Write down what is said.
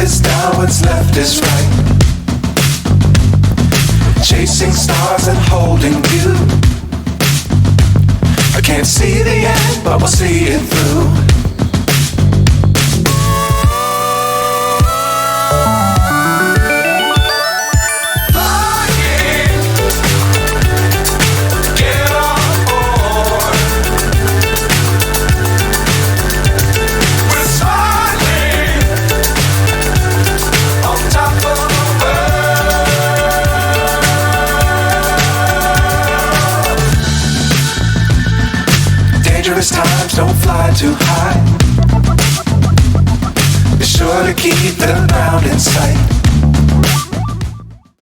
is down, what's left is right. Chasing stars and holding you. I can't see the end, but we'll see it through. Times don't fly too high. Be sure to keep the ground in sight.